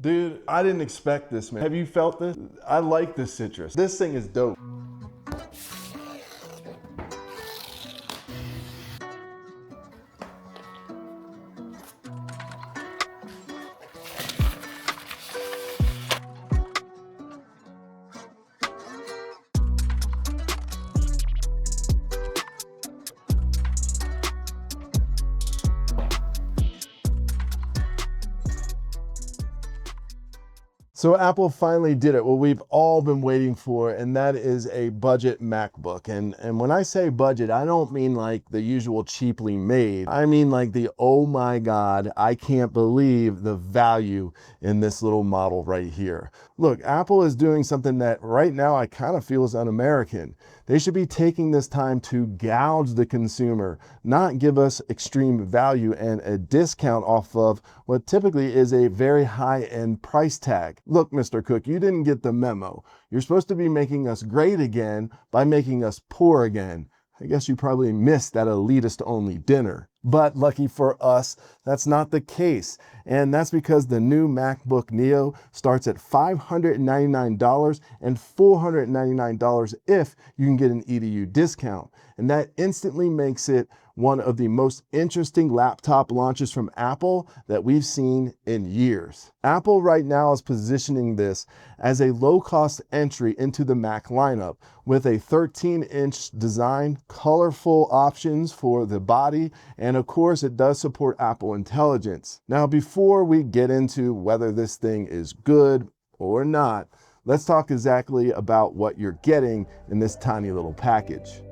Dude, I didn't expect this, man. Have you felt this? I like this citrus. This thing is dope. So Apple finally did it, what we've all been waiting for, and that is a budget MacBook. And when I say budget, I don't mean like the usual cheaply made. I mean like the, oh my God, I can't believe the value in this little model right here. Look, Apple is doing something that right now I kind of feel is un-American. They should be taking this time to gouge the consumer, not give us extreme value and a discount off of what typically is a very high-end price tag. Look, Mr. Cook, you didn't get the memo. You're supposed to be making us great again by making us poor again. I guess you probably missed that elitist-only dinner. But lucky for us, that's not the case. And that's because the new MacBook Neo starts at $599 and $499 if you can get an EDU discount. And that instantly makes it one of the most interesting laptop launches from Apple that we've seen in years. Apple right now is positioning this as a low-cost entry into the Mac lineup with a 13-inch design, colorful options for the body, and of course it does support Apple Intelligence. Now before we get into whether this thing is good or not, let's talk exactly about what you're getting in this tiny little package.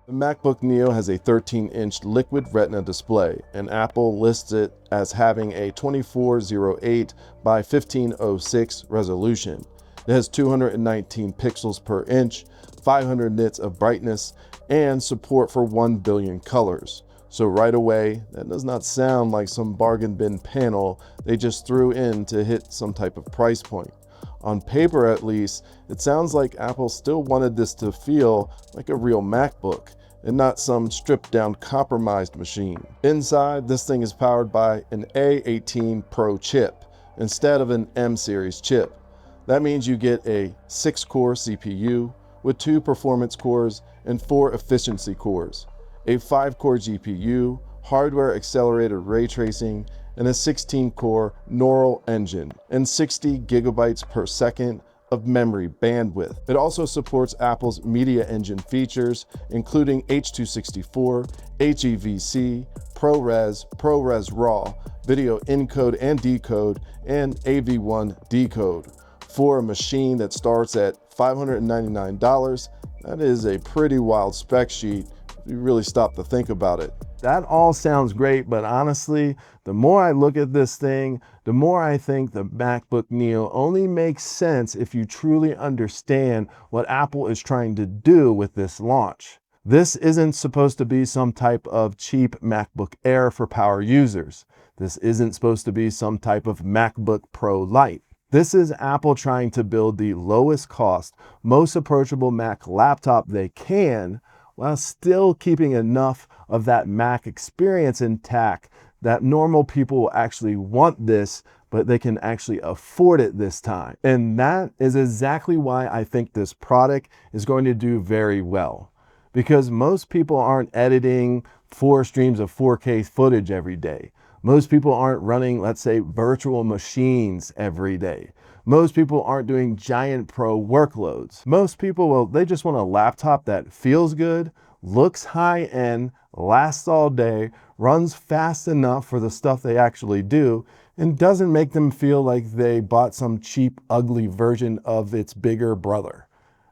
The MacBook Neo has a 13-inch liquid Retina display, and Apple lists it as having a 2408 by 1506 resolution. It has 219 pixels per inch, 500 nits of brightness, and support for 1 billion colors. So right away, that does not sound like some bargain bin panel they just threw in to hit some type of price point. On paper at least, it sounds like Apple still wanted this to feel like a real MacBook and not some stripped down compromised machine. Inside, this thing is powered by an A18 Pro chip instead of an M series chip. That means you get a 6-core CPU with 2 performance cores and 4 efficiency cores, a 5-core GPU, hardware accelerated ray tracing, and a 16-core neural engine, and 60 gigabytes per second of memory bandwidth. It also supports Apple's media engine features, including H.264, HEVC, ProRes RAW, video encode and decode, and AV1 decode. For a machine that starts at $599, that is a pretty wild spec sheet if you really stop to think about it. That all sounds great, but honestly, the more I look at this thing, the more I think the MacBook Neo only makes sense if you truly understand what Apple is trying to do with this launch. This isn't supposed to be some type of cheap MacBook Air for power users. This isn't supposed to be some type of MacBook Pro Lite. This is Apple trying to build the lowest cost, most approachable Mac laptop they can, while still keeping enough of that Mac experience intact that normal people will actually want this, but they can actually afford it this time. And that is exactly why I think this product is going to do very well. Because most people aren't editing 4 streams of 4K footage every day. Most people aren't running, let's say, virtual machines every day. Most people aren't doing giant pro workloads. Most people, well, they just want a laptop that feels good, looks high-end, lasts all day, runs fast enough for the stuff they actually do, and doesn't make them feel like they bought some cheap, ugly version of its bigger brother.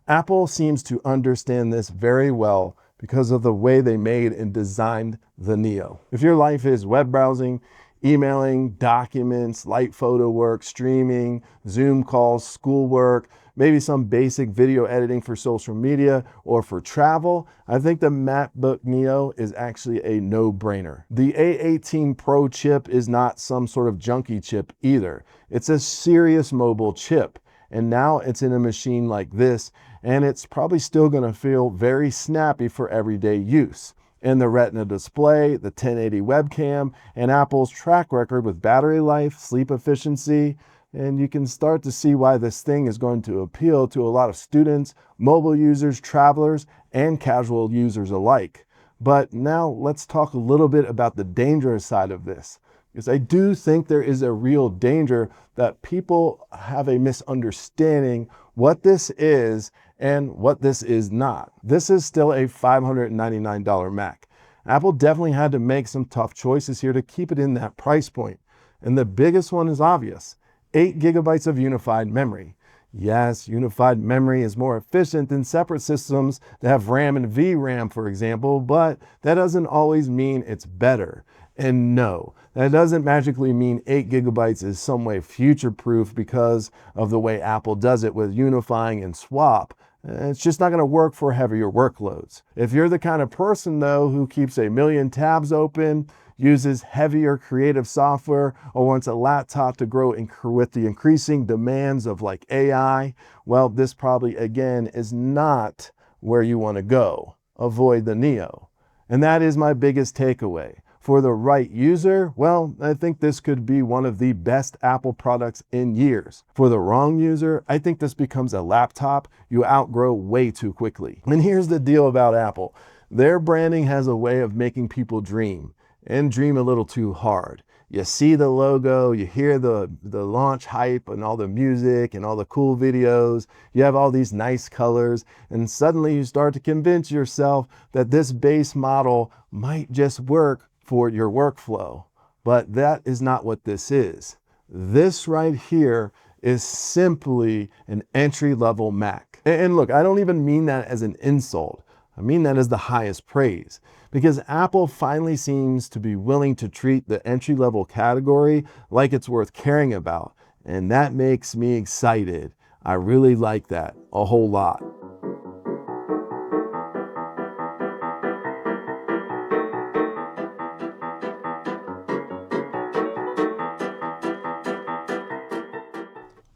Apple seems to understand this very well because of the way they made and designed the Neo. If your life is web browsing, emailing, documents, light photo work, streaming, Zoom calls, schoolwork, maybe some basic video editing for social media or for travel, I think the MacBook Neo is actually a no-brainer. The A18 Pro chip is not some sort of junky chip either. It's a serious mobile chip. and now it's in a machine like this, and it's probably still going to feel very snappy for everyday use. And the Retina display, the 1080 webcam, and Apple's track record with battery life, sleep efficiency, and you can start to see why this thing is going to appeal to a lot of students, mobile users, travelers, and casual users alike. But now let's talk a little bit about the dangerous side of this, because I do think there is a real danger that people have a misunderstanding what this is and what this is not. This is still a $599 Mac. Apple definitely had to make some tough choices here to keep it in that price point. And the biggest one is obvious: 8 gigabytes of unified memory. Yes, unified memory is more efficient than separate systems that have RAM and VRAM, for example, but that doesn't always mean it's better. And no, that doesn't magically mean 8 gigabytes is some way future-proof because of the way Apple does it with unifying and swap. It's just not going to work for heavier workloads. If you're the kind of person, though, who keeps a million tabs open, uses heavier creative software, or wants a laptop to grow with the increasing demands of like AI, well, this probably, again, is not where you want to go. Avoid the Neo. And that is my biggest takeaway. For the right user, well, I think this could be one of the best Apple products in years. For the wrong user, I think this becomes a laptop you outgrow way too quickly. And here's the deal about Apple. Their branding has a way of making people dream, and dream a little too hard. You see the logo, you hear the launch hype and all the music and all the cool videos, you have all these nice colors, and suddenly you start to convince yourself that this base model might just work for your workflow. But that is not what this is. This right here is simply an entry-level Mac. And look, I don't even mean that as an insult. I mean that as the highest praise, because Apple finally seems to be willing to treat the entry-level category like it's worth caring about. And that makes me excited. I really like that a whole lot.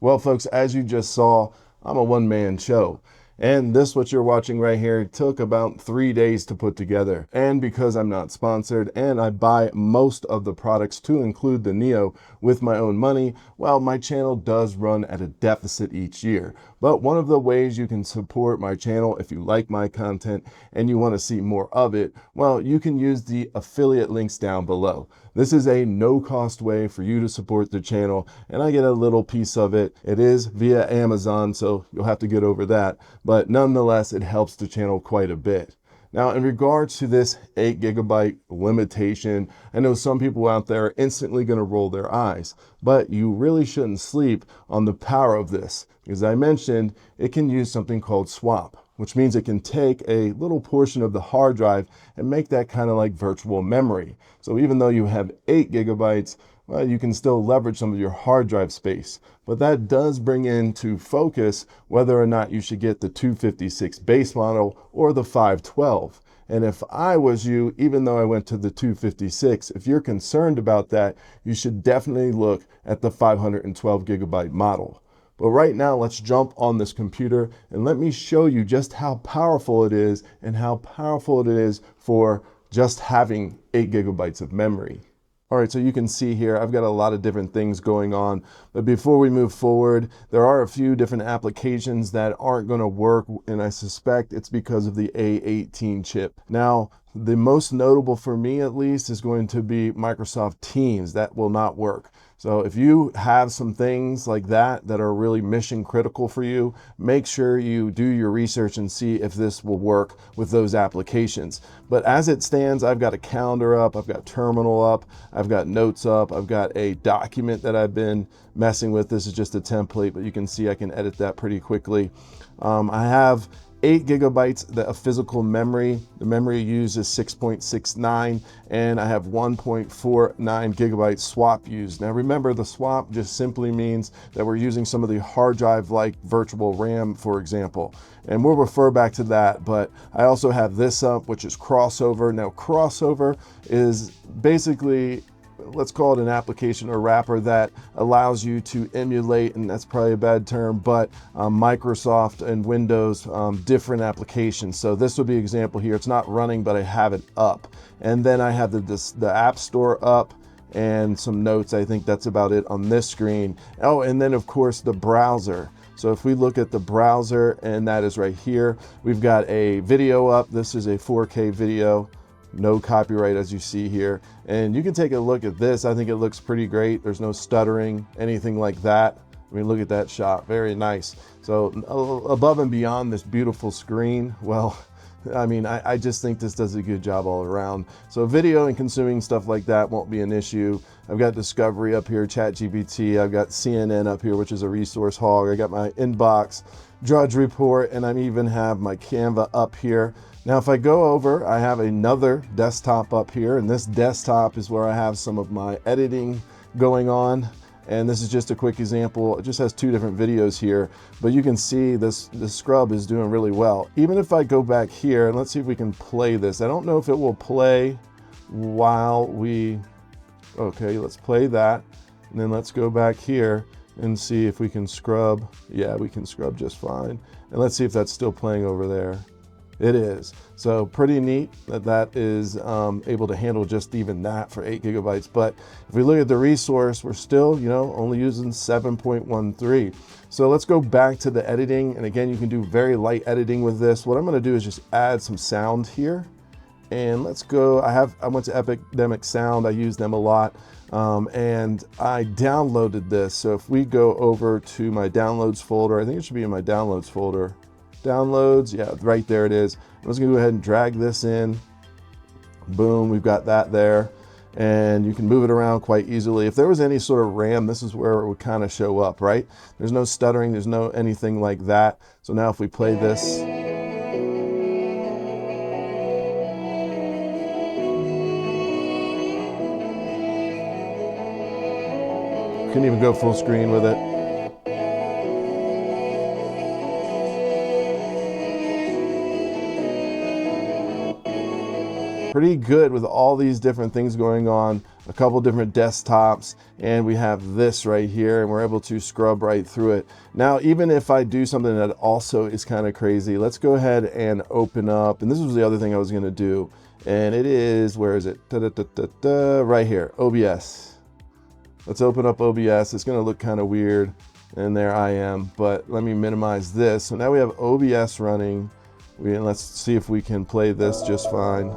Well, folks, as you just saw, I'm a one-man show. And this, what you're watching right here, took about 3 days to put together. And because I'm not sponsored and I buy most of the products to include the Neo with my own money, well, my channel does run at a deficit each year. But one of the ways you can support my channel if you like my content and you want to see more of it, well, you can use the affiliate links down below. This is a no-cost way for you to support the channel, and I get a little piece of it. It is via Amazon, so you'll have to get over that. But nonetheless, it helps the channel quite a bit. Now, in regards to this 8 gigabyte limitation, I know some people out there are instantly going to roll their eyes, but you really shouldn't sleep on the power of this. As I mentioned, it can use something called swap, which means it can take a little portion of the hard drive and make that kind of like virtual memory. So even though you have 8 gigabytes, well, you can still leverage some of your hard drive space. But that does bring into focus whether or not you should get the 256 base model or the 512. And if I was you, even though I went to the 256, if you're concerned about that, you should definitely look at the 512 gigabyte model. But right now, let's jump on this computer and let me show you just how powerful it is and how powerful it is for just having 8 gigabytes of memory. All right, so you can see here, I've got a lot of different things going on. But before we move forward, there are a few different applications that aren't going to work, and I suspect it's because of the A18 chip. Now, the most notable for me, at least, is going to be Microsoft Teams. That will not work. So if you have some things like that that are really mission critical for you, make sure you do your research and see if this will work with those applications. But as it stands, I've got a calendar up, I've got terminal up, I've got notes up, I've got a document that I've been messing with. This is just a template, but you can see I can edit that pretty quickly. I have 8 gigabytes of physical memory. The memory used is 6.69, and I have 1.49 gigabytes swap used. Now remember, the swap just simply means that we're using some of the hard drive like virtual RAM, for example. And we'll refer back to that, but I also have this up, which is crossover. Now crossover is basically let's call it an application or wrapper that allows you to emulate, and that's probably a bad term, but Microsoft and Windows different applications. So this would be an example here. It's not running, but I have it up. And then I have the App Store up and some notes. I think that's about it on this screen. Oh, and then of course the browser. So if we look at the browser, and that is right here, we've got a video up. This is a 4K video. No copyright, as you see here. And you can take a look at this. I think it looks pretty great. There's no stuttering, anything like that. I mean, look at that shot, very nice. So above and beyond this beautiful screen, well, I mean, I just think this does a good job all around. So video and consuming stuff like that won't be an issue. I've got Discovery up here, ChatGPT. I've got CNN up here, which is a resource hog. I got my inbox, Drudge Report, and I even have my Canva up here. Now, if I go over, I have another desktop up here, and this desktop is where I have some of my editing going on. And this is just a quick example. It just has two different videos here, but you can see this scrub is doing really well. Even if I go back here, and let's see if we can play this. I don't know if it will play while we, okay, let's play that. And then let's go back here and see if we can scrub. Yeah, we can scrub just fine. And let's see if that's still playing over there. It is. So pretty neat that that is able to handle just even that for 8 gigabytes. But if we look at the resource, we're still, you know, only using 7.13. So let's go back to the editing. And again, you can do very light editing with this. What I'm going to do is just add some sound here. And let's go, I went to Epidemic Sound. I use them a lot. And I downloaded this. So if we go over to my downloads folder, I think it should be in my downloads folder. Downloads, yeah, right there it is. I'm just gonna go ahead and drag this in. Boom, we've got that there. And you can move it around quite easily. If there was any sort of RAM, this is where it would kind of show up, right? There's no stuttering, there's no anything like that. So now if we play this, couldn't even go full screen with it. Pretty good with all these different things going on, a couple different desktops, and we have this right here, and we're able to scrub right through it. Now, even if I do something that also is kind of crazy, let's go ahead and open up, and this was the other thing I was gonna do, and it is, where is it? Right here, OBS. Let's open up OBS. It's gonna look kind of weird, and there I am, but let me minimize this. So now we have OBS running. Let's see if we can play this just fine.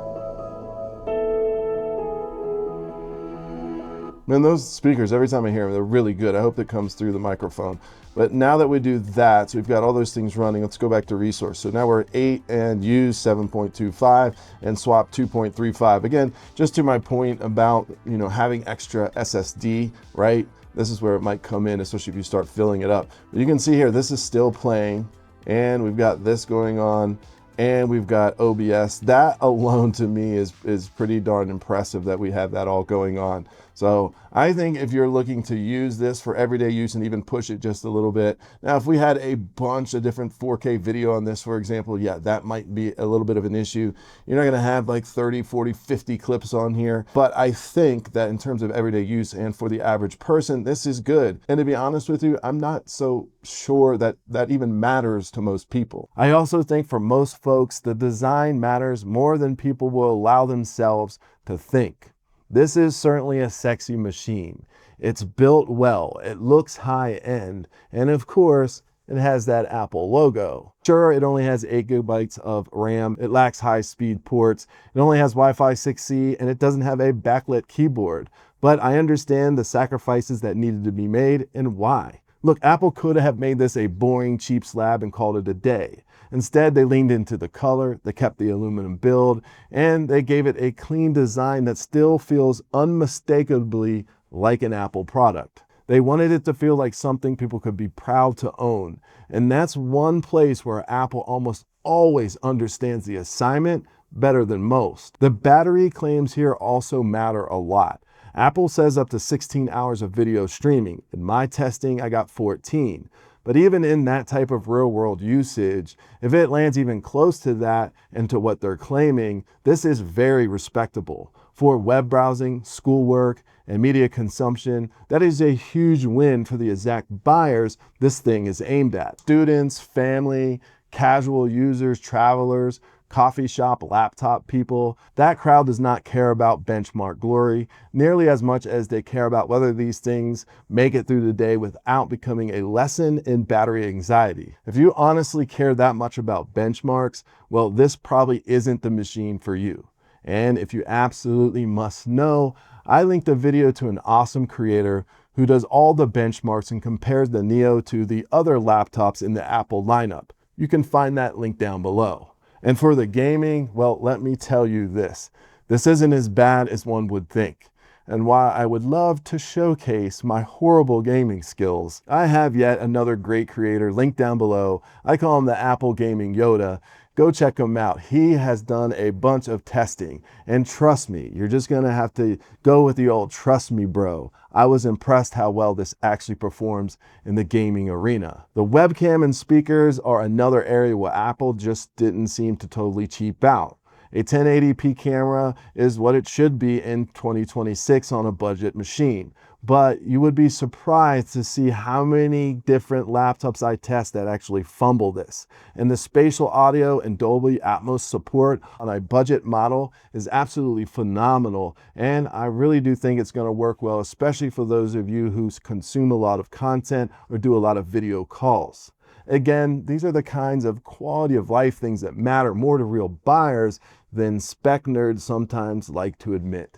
Man, those speakers, every time I hear them, they're really good. I hope that comes through the microphone. But now that we do that, so we've got all those things running, let's go back to resource. So now we're at 8 and use 7.25 and swap 2.35. Again, just to my point about, you know, having extra SSD, right? This is where it might come in, especially if you start filling it up. But you can see here, this is still playing, and we've got this going on, and we've got OBS. That alone to me is pretty darn impressive that we have that all going on. So I think if you're looking to use this for everyday use and even push it just a little bit. Now, if we had a bunch of different 4K video on this, for example, yeah, that might be a little bit of an issue. You're not gonna have like 30, 40, 50 clips on here. But I think that in terms of everyday use and for the average person, this is good. And to be honest with you, I'm not so sure that that even matters to most people. I also think for most folks, the design matters more than people will allow themselves to think. This is certainly a sexy machine. It's built well, it looks high end, and of course, it has that Apple logo. Sure, it only has 8 gigabytes of RAM, it lacks high-speed ports, it only has Wi-Fi 6E, and it doesn't have a backlit keyboard. But I understand the sacrifices that needed to be made and why. Look, Apple could have made this a boring, cheap slab and called it a day. Instead, they leaned into the color, they kept the aluminum build, and they gave it a clean design that still feels unmistakably like an Apple product. They wanted it to feel like something people could be proud to own. And that's one place where Apple almost always understands the assignment better than most. The battery claims here also matter a lot. Apple says up to 16 hours of video streaming. In my testing, I got 14. But even in that type of real world usage, if it lands even close to that and to what they're claiming, this is very respectable. For web browsing, schoolwork, and media consumption, that is a huge win for the exact buyers this thing is aimed at. Students, family, casual users, travelers, coffee shop, laptop people. That crowd does not care about benchmark glory nearly as much as they care about whether these things make it through the day without becoming a lesson in battery anxiety. If you honestly care that much about benchmarks, well, this probably isn't the machine for you. And if you absolutely must know, I linked a video to an awesome creator who does all the benchmarks and compares the Neo to the other laptops in the Apple lineup. You can find that link down below. And for the gaming, well, let me tell you this. This isn't as bad as one would think. And while I would love to showcase my horrible gaming skills, I have yet another great creator linked down below. I call him the Apple Gaming Yoda. Go check him out. He has done a bunch of testing. And trust me, you're just gonna have to go with the old trust me, bro. I was impressed how well this actually performs in the gaming arena. The webcam and speakers are another area where Apple just didn't seem to totally cheap out. A 1080p camera is what it should be in 2026 on a budget machine. But you would be surprised to see how many different laptops I test that actually fumble this. And the spatial audio and Dolby Atmos support on a budget model is absolutely phenomenal. And I really do think it's going to work well, especially for those of you who consume a lot of content or do a lot of video calls. Again, these are the kinds of quality of life things that matter more to real buyers than spec nerds sometimes like to admit.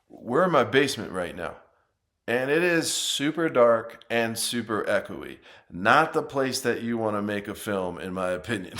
We're in my basement right now, and it is super dark and super echoey. Not the place that you want to make a film, in my opinion,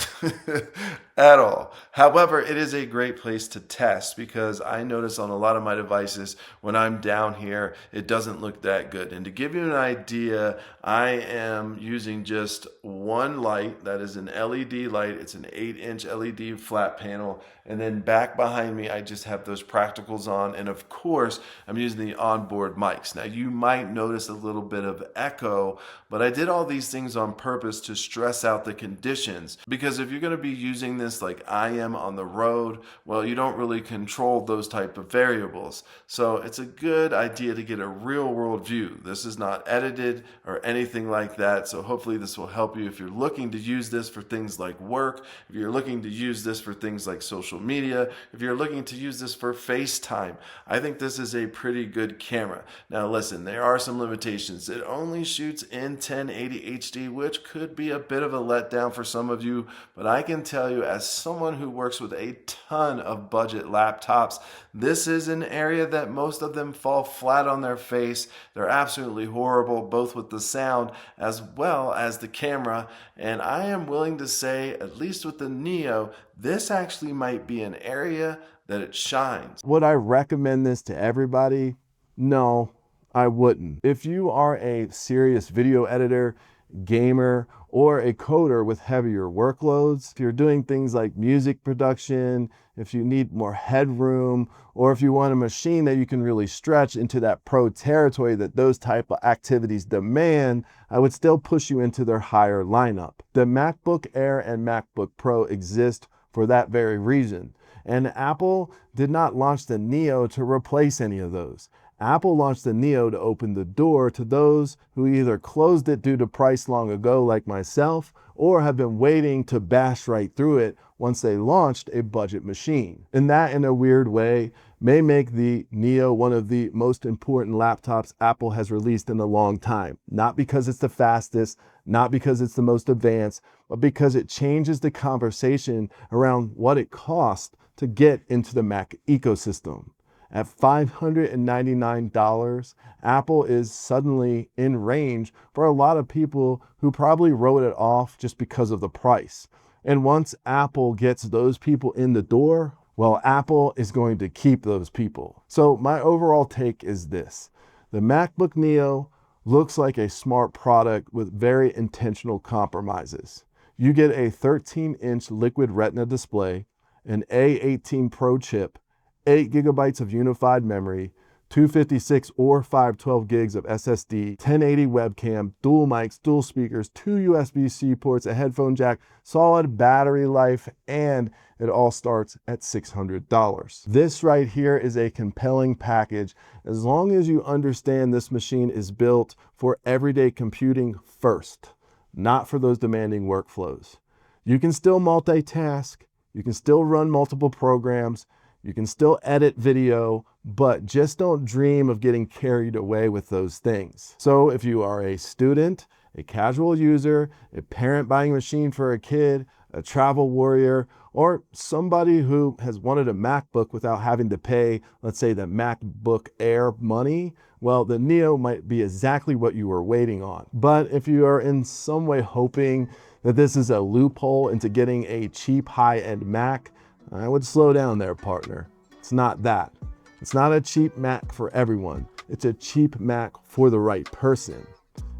at all. However, it is a great place to test because I notice on a lot of my devices, when I'm down here, it doesn't look that good. And to give you an idea, I am using just one light. That is an LED light. It's an 8-inch LED flat panel. And then back behind me, I just have those practicals on. And of course, I'm using the onboard mics. Now, you might notice a little bit of echo, but I did all these things on purpose to stress out the conditions. Because if you're going to be using this like I am on the road, well, you don't really control those type of variables. So it's a good idea to get a real world view. This is not edited or anything like that. So hopefully this will help you if you're looking to use this for things like work, if you're looking to use this for things like social media, if you're looking to use this for FaceTime. I think this is a pretty good camera. Now listen, there are some limitations. It only shoots in 1080 HD, which could be a bit of a letdown for some of you, but I can tell you as someone who works with a ton of budget laptops, this is an area that most of them fall flat on their face. They're absolutely horrible, both with the sound as well as the camera, and I am willing to say, at least with the Neo, this actually might be an area that it shines. Would I recommend this to everybody? No, I wouldn't. If you are a serious video editor, gamer, or a coder with heavier workloads, if you're doing things like music production, if you need more headroom, or if you want a machine that you can really stretch into that pro territory that those type of activities demand, I would still push you into their higher lineup. The MacBook Air and MacBook Pro exist for that very reason. And Apple did not launch the Neo to replace any of those. Apple launched the Neo to open the door to those who either closed it due to price long ago like myself, or have been waiting to bash right through it once they launched a budget machine. And that, in a weird way, may make the Neo one of the most important laptops Apple has released in a long time. Not because it's the fastest, not because it's the most advanced, but because it changes the conversation around what it costs to get into the Mac ecosystem. At $599, Apple is suddenly in range for a lot of people who probably wrote it off just because of the price. And once Apple gets those people in the door, well, Apple is going to keep those people. So my overall take is this. The MacBook Neo looks like a smart product with very intentional compromises. You get a 13-inch liquid Retina display, an A18 Pro chip, 8 gigabytes of unified memory, 256 or 512 gigs of SSD, 1080 webcam, dual mics, dual speakers, 2 USB-C ports, a headphone jack, solid battery life, and it all starts at $600. This right here is a compelling package as long as you understand this machine is built for everyday computing first, not for those demanding workflows. You can still multitask, you can still run multiple programs, you can still edit video, but just don't dream of getting carried away with those things. So if you are a student, a casual user, a parent buying a machine for a kid, a travel warrior, or somebody who has wanted a MacBook without having to pay, let's say, the MacBook Air money, well, the Neo might be exactly what you were waiting on. But if you are in some way hoping that this is a loophole into getting a cheap high-end Mac, I would slow down there, partner. It's not that. It's not a cheap Mac for everyone. It's a cheap Mac for the right person.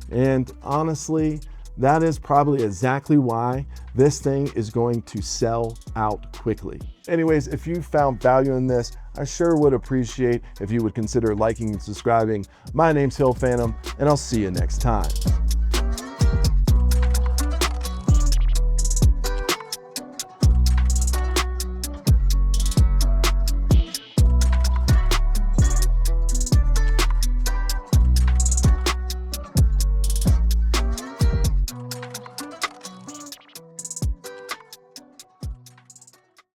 And honestly, that is probably exactly why this thing is going to sell out quickly. Anyways, if you found value in this, I sure would appreciate if you would consider liking and subscribing. My name's HillPhantom, and I'll see you next time.